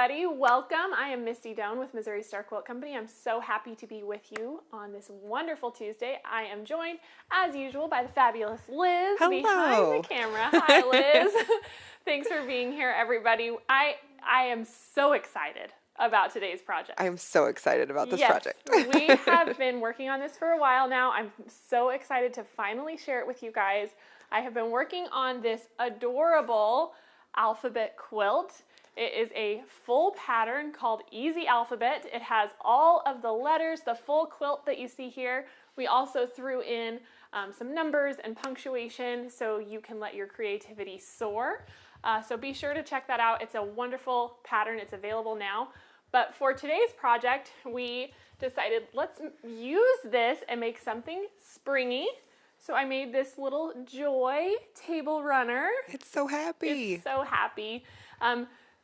everybody. Welcome. I am Misty Doan with Missouri Star Quilt Company. I'm so happy to be with you on this wonderful Tuesday. I am joined, as usual, by the fabulous Liz behind the camera. Hi, Liz. Thanks for being here, everybody. I am so excited about today's project. I am so excited about this project. We have been working on this for a while now. I'm so excited to finally share it with you guys. I have been working on this adorable alphabet quilt. It is a full pattern called Easy Alphabet. It has all of the letters, the full quilt that you see here. We also threw in some numbers and punctuation so you can let your creativity soar. So be sure to check that out. It's a wonderful pattern. It's available now. But for today's project, we decided let's use this and make something springy. So I made this little Joy table runner. It's so happy. It's so happy.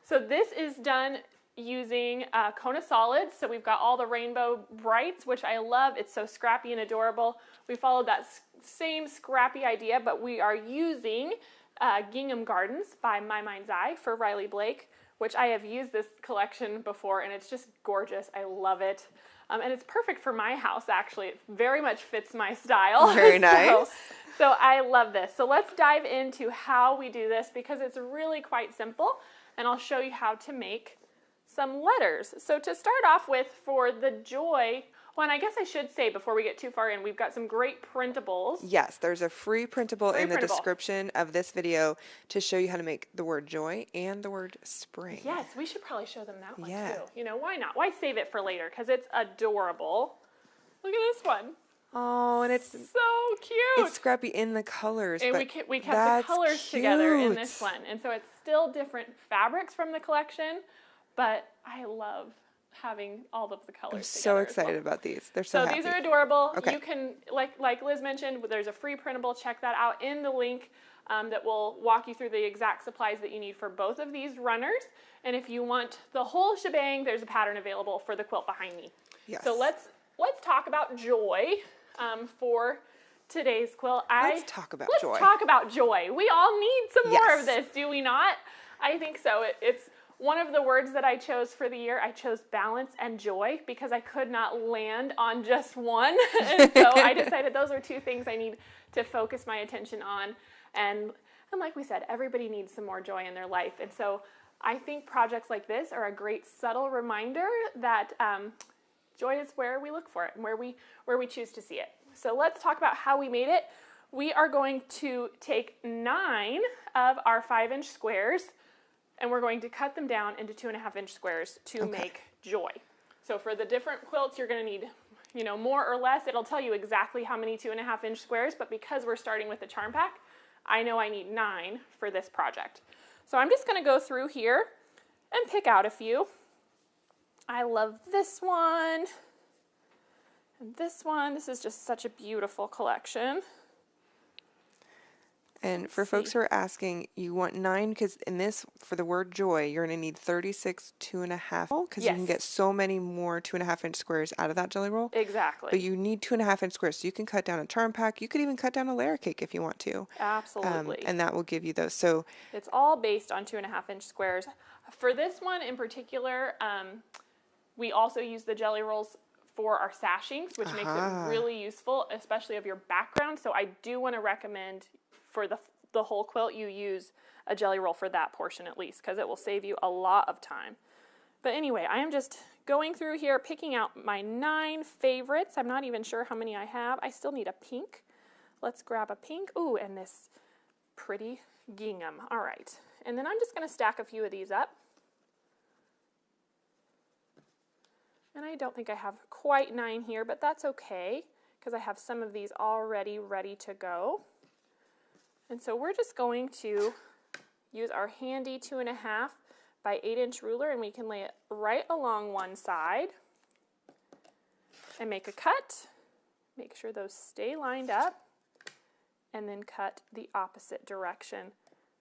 So this is done using Kona Solids. So we've got all the rainbow brights, which I love. It's so scrappy and adorable. We followed that same scrappy idea, but we are using Gingham Gardens by My Mind's Eye for Riley Blake, which I have used this collection before, and it's just gorgeous. I love it. And it's perfect for my house, actually. It very much fits my style. Very nice. So I love this. So let's dive into how we do this because it's really quite simple, and I'll show you how to make some letters. So to start off with, for the Joy, well, and I guess I should say before we get too far in, we've got some great printables. Yes, there's a free printable in the description of this video to show you how to make the word joy and the word spring. Yes, we should probably show them that one too. You know, why not? Why save it for later? Because it's adorable. Look at this one. Oh, and it's so cute. It's scrappy in the colors. And we kept the colors together in this one. And so it's still different fabrics from the collection, but I love having all of the colors I'm so excited about these. They're so happy. These are adorable. Okay. You can, like Liz mentioned, there's a free printable. Check that out in the link that will walk you through the exact supplies that you need for both of these runners. And if you want the whole shebang, there's a pattern available for the quilt behind me. Yes. So let's talk about joy for today's quilt. Let's talk about joy. Let's talk about joy. We all need some more of this, do we not? I think so. It's one of the words that I chose for the year. I chose balance and joy because I could not land on just one. And so I decided those are two things I need to focus my attention on. And like we said, everybody needs some more joy in their life. And so I think projects like this are a great subtle reminder that joy is where we look for it and where we choose to see it. So let's talk about how we made it. We are going to take 9 of our 5-inch squares, and we're going to cut them down into 2.5-inch squares to make joy. So for the different quilts, you're going to need, more or less. It'll tell you exactly how many 2.5-inch squares, but because we're starting with the charm pack, I know I need 9 for this project. So I'm just going to go through here and pick out a few. I love this one and this one. This is just such a beautiful collection. And for folks who are asking, you want 9 because in this, for the word joy, you're going to need 36 2.5 because you can get so many more 2.5-inch squares out of that jelly roll. Exactly. But you need 2.5-inch squares, so you can cut down a charm pack. You could even cut down a layer cake if you want to. Absolutely. And that will give you those. So it's all based on 2.5-inch squares. For this one in particular, we also use the jelly rolls for our sashings, which makes it really useful, especially of your background. So I do want to recommend for the whole quilt, you use a jelly roll for that portion at least, because it will save you a lot of time. But anyway, I am just going through here, picking out my 9 favorites. I'm not even sure how many I have. I still need a pink. Let's grab a pink. Ooh, and this pretty gingham. All right. And then I'm just going to stack a few of these up. And I don't think I have quite 9 here, but that's okay, because I have some of these already ready to go. And so we're just going to use our handy 2.5 by 8-inch ruler, and we can lay it right along one side and make a cut. Make sure those stay lined up, and then cut the opposite direction.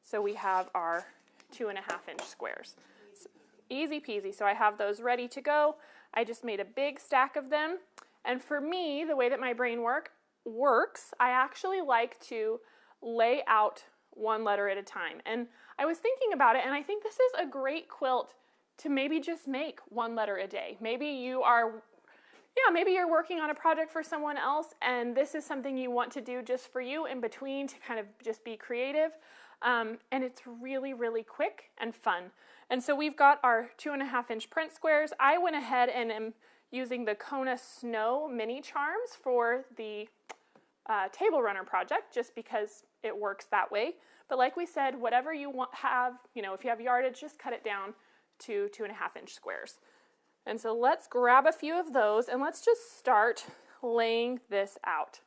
So we have our 2.5-inch squares. So, easy peasy. So I have those ready to go. I just made a big stack of them. And for me, the way that my brain works, I actually like to lay out one letter at a time. And I was thinking about it, and I think this is a great quilt to maybe just make one letter a day. Maybe maybe you're working on a project for someone else and this is something you want to do just for you in between to kind of just be creative. And it's really, really quick and fun. And so we've got our 2.5-inch print squares. I went ahead and am using the Kona Snow mini charms for the table runner project just because it works that way. But like we said, whatever you have, if you have yardage, just cut it down to 2.5-inch squares. And so let's grab a few of those and let's just start laying this out.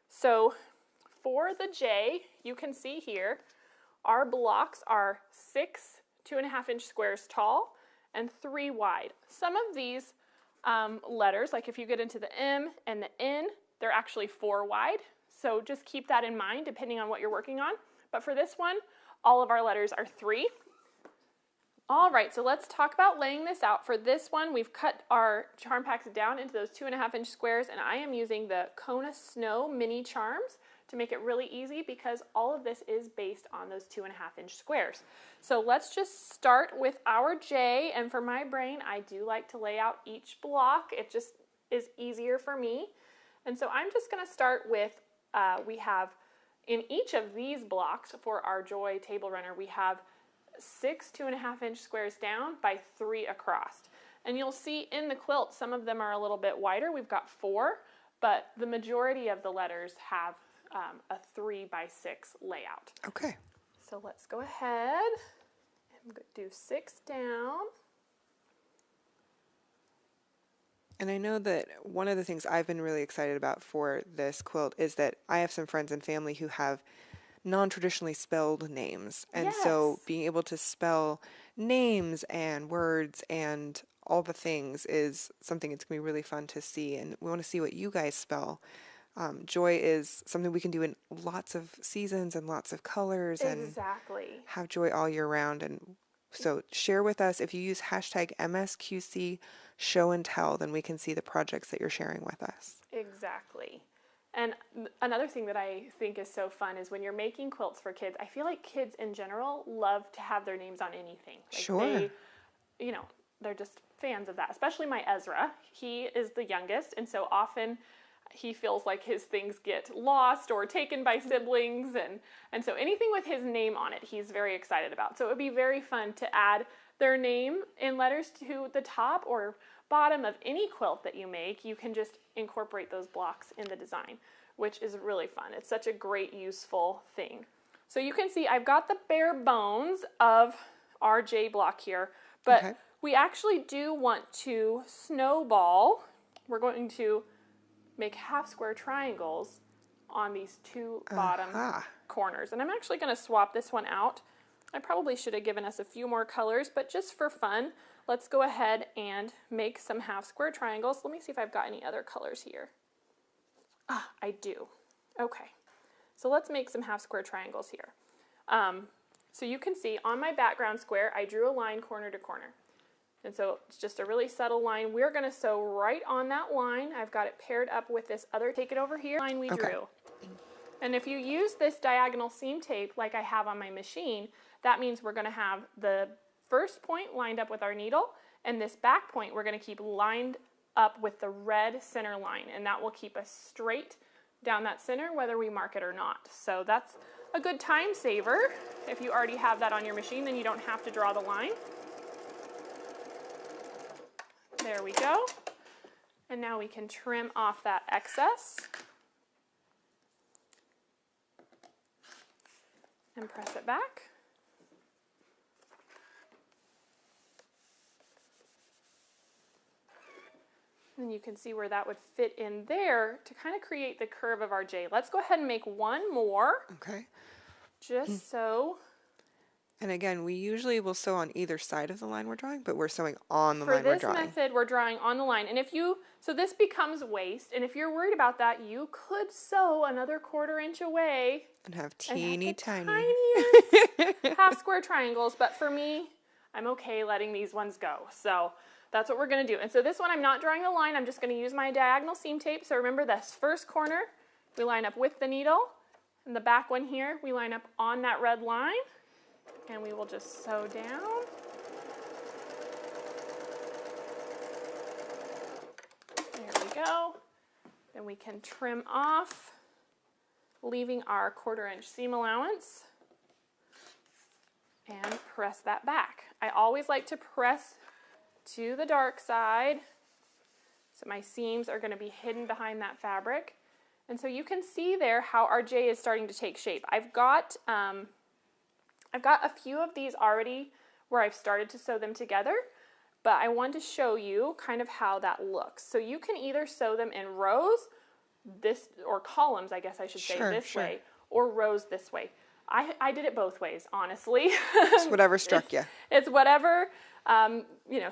So for the J, you can see here, our blocks are 6 2.5-inch squares tall and 3 wide. Some of these letters, like if you get into the M and the N, they're actually 4 wide. So just keep that in mind depending on what you're working on. But for this one, all of our letters are 3. All right, so let's talk about laying this out. For this one, we've cut our charm packs down into those 2.5-inch squares, and I am using the Kona Snow mini charms to make it really easy because all of this is based on those 2.5-inch squares. So let's just start with our J, and for my brain, I do like to lay out each block. It just is easier for me. And so I'm just gonna start with, we have in each of these blocks for our Joy table runner, we have 6 2.5-inch squares down by 3 across. And you'll see in the quilt, some of them are a little bit wider. We've got 4, but the majority of the letters have a 3 by 6 layout. Okay. So let's go ahead and do 6 down. And I know that one of the things I've been really excited about for this quilt is that I have some friends and family who have non-traditionally spelled names. And so being able to spell names and words and all the things is something it's going to be really fun to see. And we want to see what you guys spell. Joy is something we can do in lots of seasons and lots of colors. Exactly. And have joy all year round. And so share with us. If you use hashtag MSQC show and tell, then we can see the projects that you're sharing with us. Exactly. And another thing that I think is so fun is when you're making quilts for kids, I feel like kids in general love to have their names on anything. Like sure. They're just fans of that, especially my Ezra. He is the youngest, and so often he feels like his things get lost or taken by siblings, and so anything with his name on it, he's very excited about. So it would be very fun to add their name in letters to the top or bottom of any quilt that you make. You can just incorporate those blocks in the design, which is really fun. It's such a great, useful thing. So you can see I've got the bare bones of our J block here, but we actually do want to snowball. We're going to make half square triangles on these 2 bottom corners. And I'm actually going to swap this one out. I probably should have given us a few more colors, but just for fun, let's go ahead and make some half square triangles. Let me see if I've got any other colors here. I do. Okay. So let's make some half square triangles here. So you can see on my background square, I drew a line corner to corner. And so it's just a really subtle line. We're going to sew right on that line. I've got it paired up with this other, take it over here, line we drew. And if you use this diagonal seam tape like I have on my machine, that means we're going to have the first point lined up with our needle, and this back point we're going to keep lined up with the red center line, and that will keep us straight down that center whether we mark it or not. So that's a good time saver. If you already have that on your machine, then you don't have to draw the line. There we go. And now we can trim off that excess and press it back. And you can see where that would fit in there to kind of create the curve of our J. Let's go ahead and make one more. Okay. Just so. And again, we usually will sew on either side of the line we're drawing, but we're sewing on the line we're drawing. For this method, we're drawing on the line. And so this becomes waste. And if you're worried about that, you could sew another 1/4 inch away. And have teeny tiny. Tiniest half square triangles. But for me, I'm okay letting these ones go. So that's what we're going to do. And so this one, I'm not drawing the line. I'm just going to use my diagonal seam tape. So remember this first corner, we line up with the needle. And the back one here, we line up on that red line. And we will just sew down. go. Then we can trim off, leaving our 1/4 inch seam allowance, and press that back. I always like to press to the dark side, so my seams are going to be hidden behind that fabric. And so you can see there how our J is starting to take shape. I've got a few of these already where I've started to sew them together, but I want to show you kind of how that looks. So you can either sew them in rows, or columns, I guess I should say, this way, or rows this way. I did it both ways, honestly. It's whatever struck you. It's whatever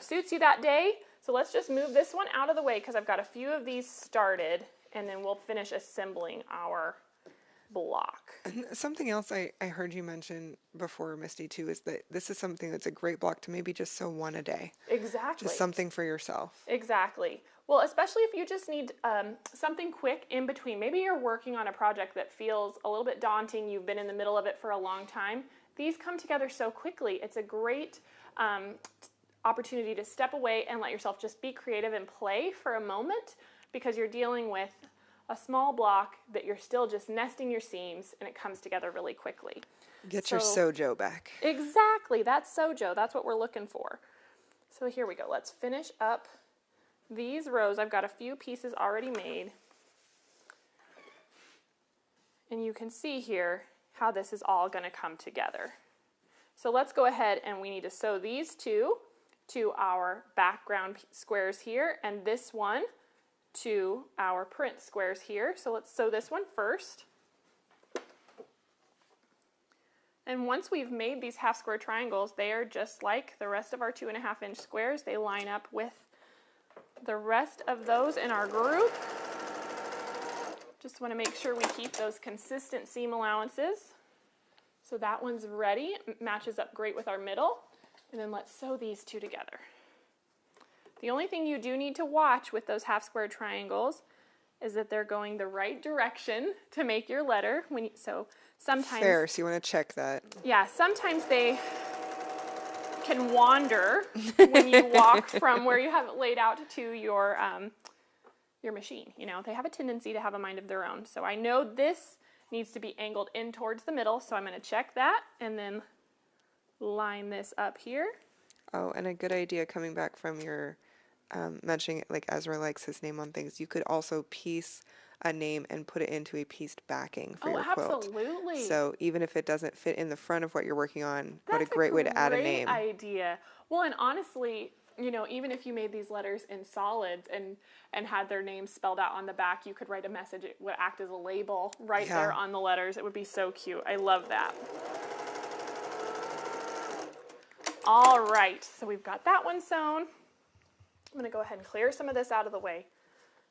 suits you that day. So let's just move this one out of the way because I've got a few of these started, and then we'll finish assembling our block. And something else I heard you mention before, Misty, too, is that this is something that's a great block to maybe just sew one a day. Exactly. Just something for yourself. Exactly. Well, especially if you just need something quick in between. Maybe you're working on a project that feels a little bit daunting. You've been in the middle of it for a long time. These come together so quickly. It's a great opportunity to step away and let yourself just be creative and play for a moment, because you're dealing with a small block that you're still just nesting your seams, and it comes together really quickly. Get your Sojo back. Exactly. That's Sojo. That's what we're looking for. So here we go. Let's finish up these rows. I've got a few pieces already made. And you can see here how this is all going to come together. So let's go ahead, and we need to sew these two to our background squares here, and this one to our print squares here. So let's sew this one first. And once we've made these half square triangles, they are just like the rest of our 2.5 inch squares. They line up with the rest of those in our group. Just want to make sure we keep those consistent seam allowances. So that one's ready. It matches up great with our middle. And then let's sew these two together. The only thing you do need to watch with those half square triangles is that they're going the right direction to make your letter. So sometimes... Fair, so you want to check that. Yeah, sometimes they can wander when you walk from where you have it laid out to your machine. You know, they have a tendency to have a mind of their own. So I know this needs to be angled in towards the middle, so I'm going to check that and then line this up here. Oh, and a good idea coming back from your mentioning, like Ezra likes his name on things, you could also piece a name and put it into a pieced backing for your quilt. Absolutely. So even if it doesn't fit in the front of what you're working on, what a great way to add a name. Great idea. Well, and honestly, you know, even if you made these letters in solids and had their names spelled out on the back, you could write a message. It would act as a label right there on the letters. It would be so cute. I love that. All right, so we've got that one sewn. I'm going to go ahead and clear some of this out of the way.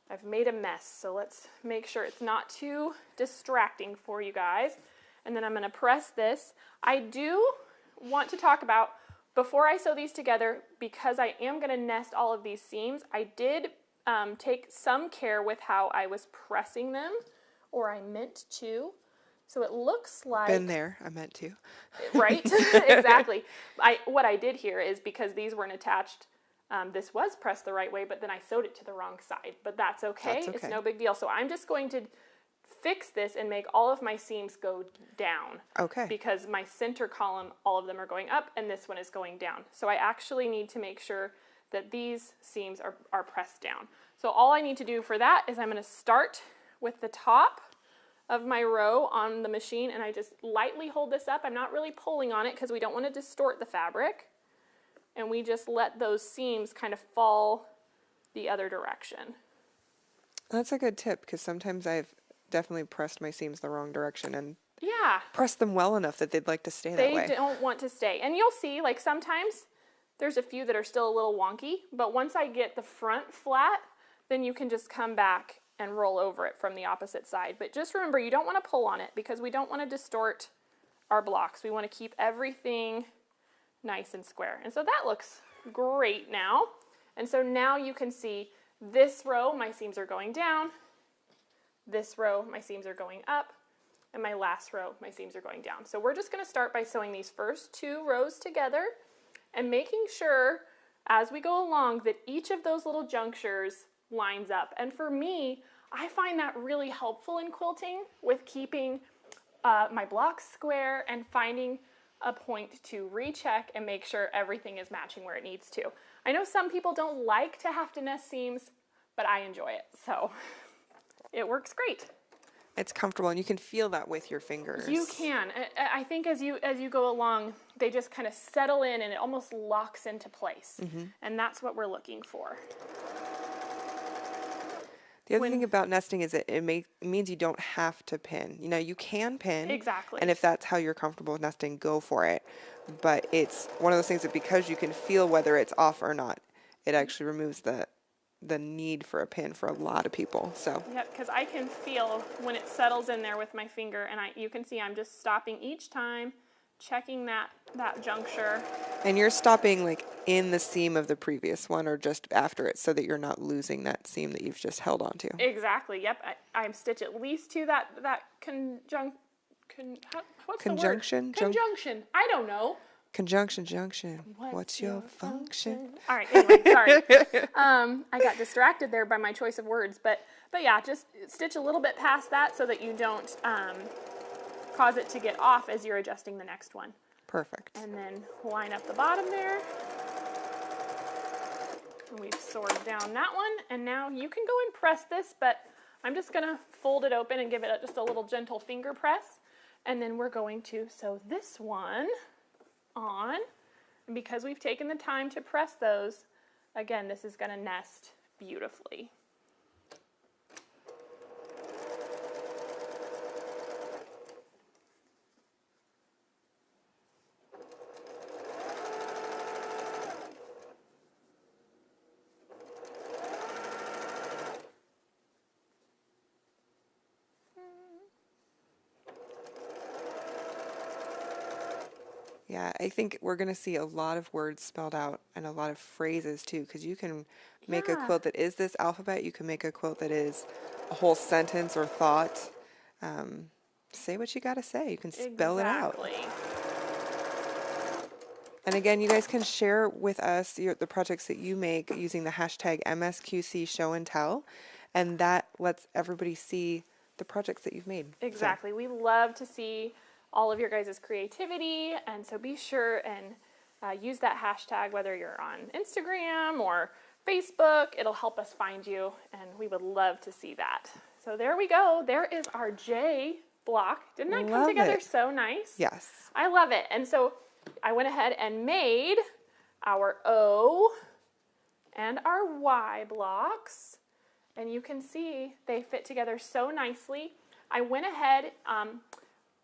I've made a mess, so let's make sure it's not too distracting for you guys. And then I'm going to press this. I do want to talk about, before I sew these together, because I am going to nest all of these seams, I did take some care with how I was pressing them, or I meant to. So it looks like... Been there, I meant to. Right, exactly. What I did here is, because these weren't attached, this was pressed the right way, but then I sewed it to the wrong side. But that's okay. It's no big deal. So I'm just going to fix this and make all of my seams go down. Okay. Because my center column, all of them are going up, and this one is going down. So I actually need to make sure that these seams are pressed down. So all I need to do for that is I'm going to start with the top of my row on the machine, and I just lightly hold this up. I'm not really pulling on it because we don't want to distort the fabric. And we just let those seams kind of fall the other direction. That's a good tip, because sometimes I've definitely pressed my seams the wrong direction and pressed them well enough that they'd like to stay that way. They don't want to stay. And you'll see, like, sometimes there's a few that are still a little wonky, but once I get the front flat, then you can just come back and roll over it from the opposite side. But just remember, you don't want to pull on it because we don't want to distort our blocks. We want to keep everything nice and square. And so that looks great now. And so now you can see this row, my seams are going down. This row, my seams are going up. And my last row, my seams are going down. So we're just going to start by sewing these first two rows together and making sure as we go along that each of those little junctures lines up. And for me, I find that really helpful in quilting with keeping my blocks square and finding a point to recheck and make sure everything is matching where it needs to. I know some people don't like to have to nest seams, but I enjoy it, so it works great. It's comfortable, and you can feel that with your fingers. You can. I think as you go along, they just kind of settle in and it almost locks into place. And that's what we're looking for. The other thing about nesting is it means you don't have to pin. You know, you can pin. Exactly. And if that's how you're comfortable with nesting, go for it. But it's one of those things that because you can feel whether it's off or not, it actually removes the need for a pin for a lot of people. So yep, because I can feel when it settles in there with my finger, and you can see I'm just stopping each time, checking that juncture. And you're stopping like in the seam of the previous one or just after it so that you're not losing that seam that you've just held onto. Exactly. Yep. I stitch at least to that conjunction. Conjunction. I don't know. Conjunction, junction. What's your function? All right, anyway, sorry. I got distracted there by my choice of words, but yeah, just stitch a little bit past that so that you don't cause it to get off as you're adjusting the next one. Perfect. And then line up the bottom there. And we've sorted down that one, and now you can go and press this, but I'm just gonna fold it open and give it just a little gentle finger press, and then we're going to sew this one on, and because we've taken the time to press those, again, this is going to nest beautifully. Yeah, I think we're going to see a lot of words spelled out and a lot of phrases too, because you can make a quilt that is this alphabet. You can make a quilt that is a whole sentence or thought. Say what you got to say. You can spell it out. And again, you guys can share with us the projects that you make using the hashtag MSQC Show and Tell, and that lets everybody see the projects that you've made. Exactly. So we love to see all of your guys' creativity, and so be sure and use that hashtag whether you're on Instagram or Facebook. It'll help us find you, and we would love to see that. So there we go. There is our J block. Didn't that come together so nice? Yes. I love it. And so I went ahead and made our O and our Y blocks, and you can see they fit together so nicely. I went ahead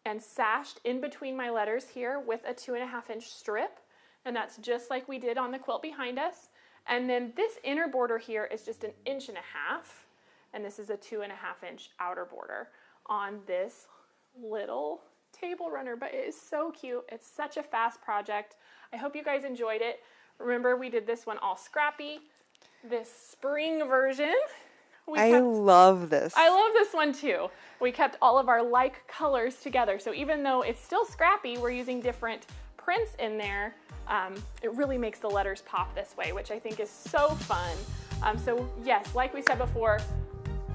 and sashed in between my letters here with a 2.5-inch strip, and that's just like we did on the quilt behind us. And then this inner border here is just 1.5 inches, and this is a 2.5-inch outer border on this little table runner, but it is so cute. It's such a fast project. I hope you guys enjoyed it. Remember, we did this one all scrappy. This spring version, I love this. I love this one too. We kept all of our like colors together. So even though it's still scrappy, we're using different prints in there. It really makes the letters pop this way, which I think is so fun. So yes, like we said before,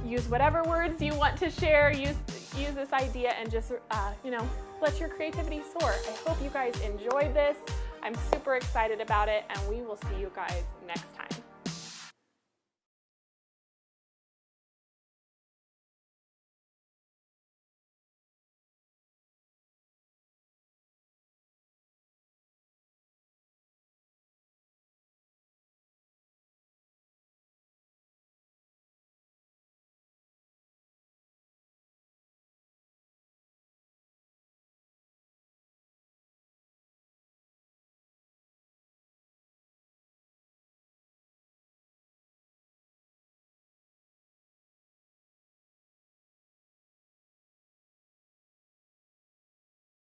use whatever words you want to share. Use this idea and just, let your creativity soar. I hope you guys enjoyed this. I'm super excited about it, and we will see you guys next time.